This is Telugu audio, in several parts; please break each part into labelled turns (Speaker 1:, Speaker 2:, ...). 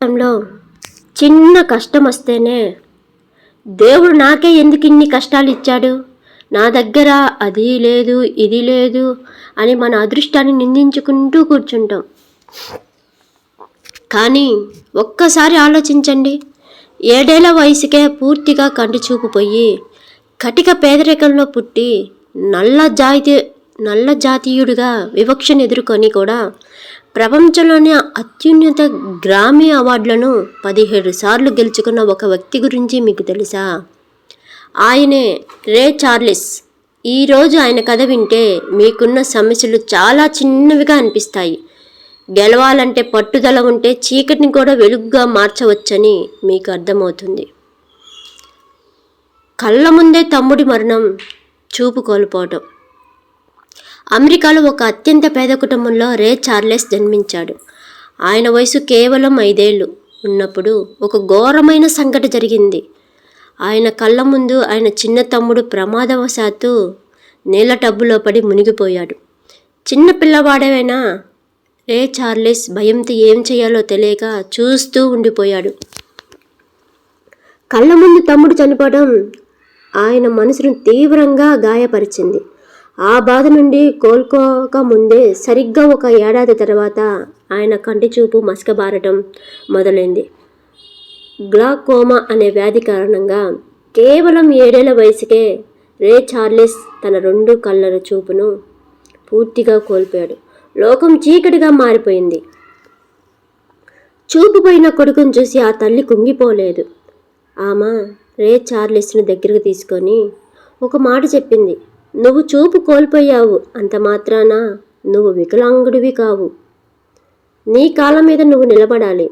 Speaker 1: లో చిన్న కష్టం వస్తేనే దేవుడు నాకే ఎందుకు ఇన్ని కష్టాలు ఇచ్చాడు, నా దగ్గర అది లేదు ఇది లేదు అని మన అదృష్టాన్ని నిందించుకుంటూ కూర్చుంటాం. కానీ ఒక్కసారి ఆలోచించండి, 7 ఏళ్ల వయసుకే పూర్తిగా కంటి చూపు పోయి కటిక పేదరికంలో పుట్టి నల్ల జాతీయుడిగా వివక్షను ఎదుర్కొని కూడా ప్రపంచంలోని అత్యున్నత గ్రామీ అవార్డులను 17 సార్లు గెలుచుకున్న ఒక వ్యక్తి గురించి మీకు తెలుసా? ఆయనే రే చార్లెస్. ఈరోజు ఆయన కథ వింటే మీకున్న సమస్యలు చాలా చిన్నవిగా అనిపిస్తాయి. గెలవాలంటే పట్టుదల ఉంటే చీకటిని కూడా వెలుగుగా మార్చవచ్చని మీకు అర్థమవుతుంది. కళ్ళ ముందే తమ్ముడి మరణం, చూపు కోల్పోవటం. అమెరికాలో ఒక అత్యంత పేద కుటుంబంలో రే చార్లెస్ జన్మించాడు. ఆయన వయసు కేవలం 5 ఏళ్ళు ఉన్నప్పుడు ఒక ఘోరమైన సంఘటన జరిగింది. ఆయన కళ్ళ ముందు ఆయన చిన్న తమ్ముడు ప్రమాదవశాత్తు నీళ్ళ టబ్బులో పడి మునిగిపోయాడు. చిన్న పిల్లవాడైన రే చార్లెస్ భయంతో ఏం చేయాలో తెలియక చూస్తూ ఉండిపోయాడు. కళ్ళ ముందు తమ్ముడు చనిపోవడం ఆయన మనసును తీవ్రంగా గాయపరిచింది. ఆ బాధ నుండి కోలుకోక ముందే సరిగ్గా 1 ఏడాది తర్వాత ఆయన కంటి చూపు మసకబారటం మొదలైంది. గ్లాకోమా అనే వ్యాధి కారణంగా కేవలం 7 ఏళ్ల వయసుకే రే చార్లెస్ తన 2 కళ్ళ చూపును పూర్తిగా కోల్పోయాడు. లోకం చీకటిగా మారిపోయింది. చూపు పోయిన కొడుకును చూసి ఆ తల్లి కుంగిపోలేదు. ఆమె రే చార్లెస్ను దగ్గరకు తీసుకొని ఒక మాట చెప్పింది. నువ్వు చూపు కోల్పోయావు, అంత మాత్రాన నువ్వు వికలాంగుడివి కావు. నీ కాళ్ళ మీద నువ్వు నిలబడాలి.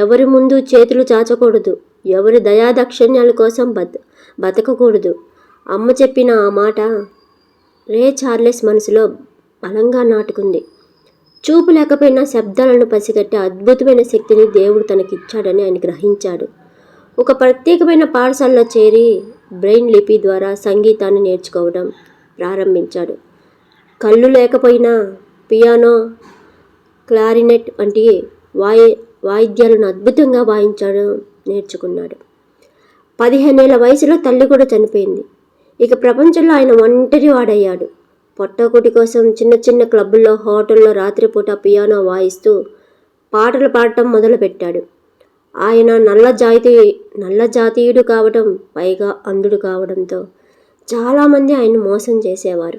Speaker 1: ఎవరి ముందు చేతులు చాచకూడదు. ఎవరి దయాదాక్షిణ్యాల కోసం బతకకూడదు. అమ్మ చెప్పిన ఆ మాట రే చార్లెస్ మనసులో బలంగా నాటుకుంది. చూపు లేకపోయినా శబ్దాలను పసిగట్టే అద్భుతమైన శక్తిని దేవుడు తనకిచ్చాడని ఆయన గ్రహించాడు. ఒక ప్రత్యేకమైన పాఠశాలలో చేరి బ్రెయిన్ లిపి ద్వారా సంగీతాన్ని నేర్చుకోవడం ప్రారంభించాడు. కళ్ళు లేకపోయినా పియానో, క్లారినెట్ వంటి వాయిద్యాలను అద్భుతంగా నేర్చుకున్నాడు. 15 ఏళ్ల వయసులో తల్లి కూడా చనిపోయింది. ఇక ప్రపంచంలో ఆయన ఒంటరి వాడయ్యాడు. పొట్టకుటి కోసం చిన్న చిన్న క్లబ్బుల్లో, హోటల్లో రాత్రిపూట పియానో వాయిస్తూ పాటలు పాడటం మొదలుపెట్టాడు. ఆయన నల్ల జాతీయుడు కావడం, పైగా అంధుడు కావడంతో చాలామంది ఆయన మోసం చేసేవారు.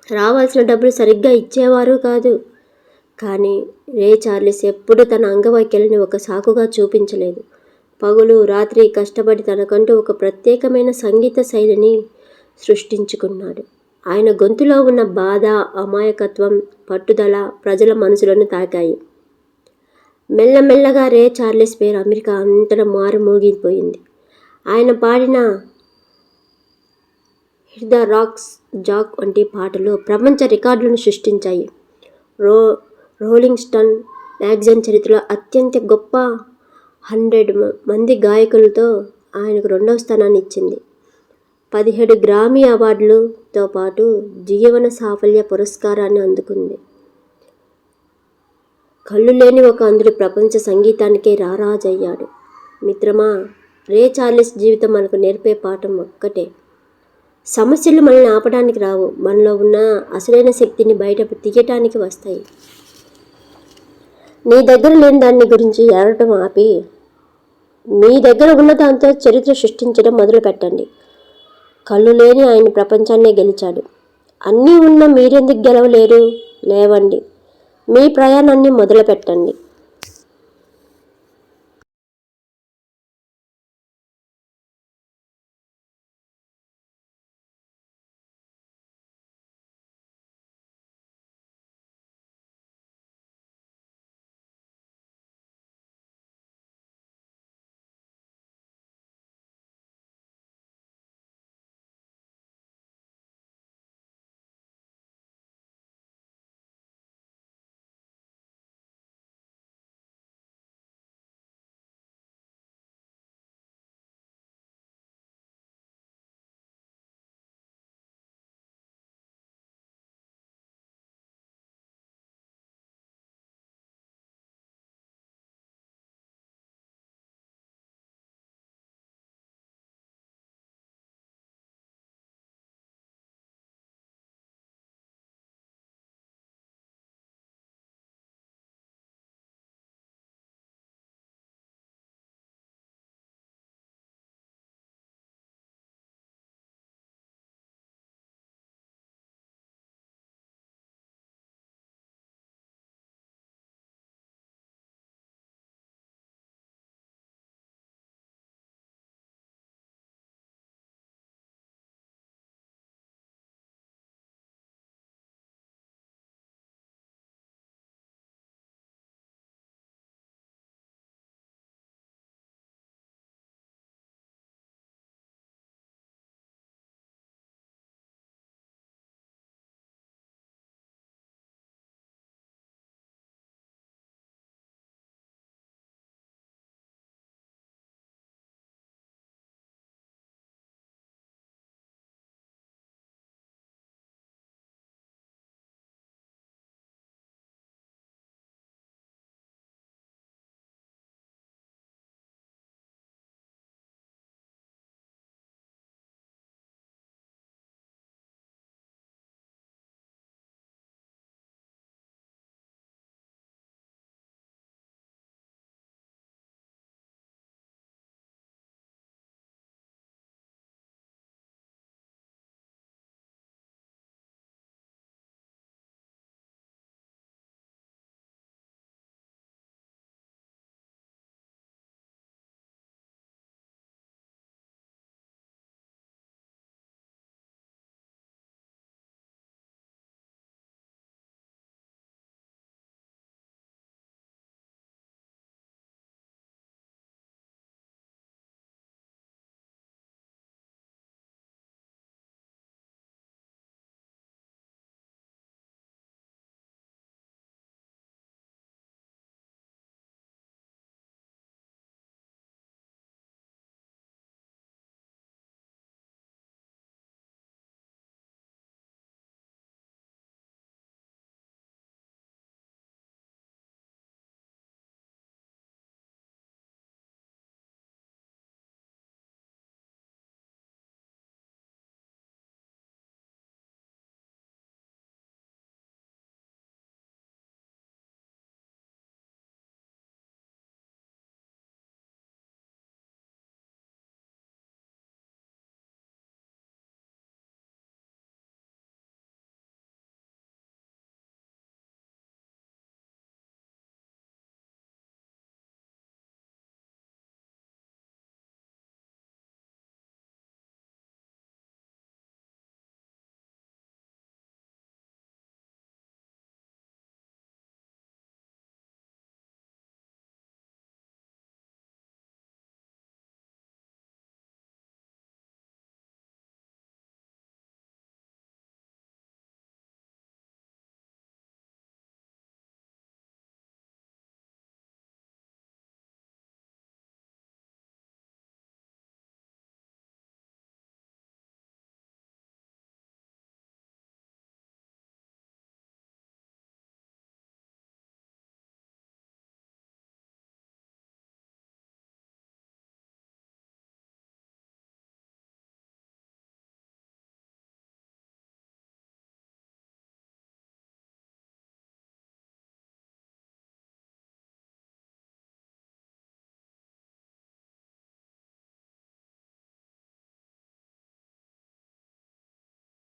Speaker 1: రావాల్సిన డబ్బులు సరిగ్గా ఇచ్చేవారు కాదు. కానీ రే చార్లెస్ ఎప్పుడూ తన అంగవైకల్యాన్ని ఒక సాకుగా చూపించలేదు. పగులు రాత్రి కష్టపడి తనకంటూ ఒక ప్రత్యేకమైన సంగీత శైలిని సృష్టించుకున్నాడు. ఆయన గొంతులో ఉన్న బాధ, అమాయకత్వం, పట్టుదల ప్రజల మనసులను తాకాయి. మెల్లమెల్లగా రే చార్లెస్ పేరు అమెరికా అంతటా మారుమోగిపోయింది. ఆయన పాడిన హిట్ ద రాక్స్ జాక్ వంటి పాటలు ప్రపంచ రికార్డులను సృష్టించాయి. రోలింగ్ స్టోన్ మ్యాగజైన్ చరిత్రలో అత్యంత గొప్ప 100 మంది గాయకులతో ఆయనకు 2వ స్థానాన్ని ఇచ్చింది. 17 గ్రామీ అవార్డులతో పాటు జీవన సాఫల్య పురస్కారాన్ని అందుకుంది. కళ్ళు లేని ఒక అంధుడు ప్రపంచ సంగీతానికే రారాజయ్యాడు. మిత్రమా, రే చార్లెస్ జీవితం మనకు నేర్పే పాఠం ఒక్కటే: సమస్యలు మనల్ని ఆపడానికి రావు, మనలో ఉన్న అసలైన శక్తిని బయట తీయటానికి వస్తాయి. నీ దగ్గర లేని దాన్ని గురించి ఏడటం ఆపి మీ దగ్గర ఉన్న దాంతో చరిత్ర సృష్టించడం మొదలు పెట్టండి. కళ్ళు లేని ఆయన ప్రపంచాన్నే గెలిచాడు. అన్నీ ఉన్న మీరెందుకు గెలవలేరు? లేవండి, మీ ప్రయాణాన్ని మొదలు పెట్టండి.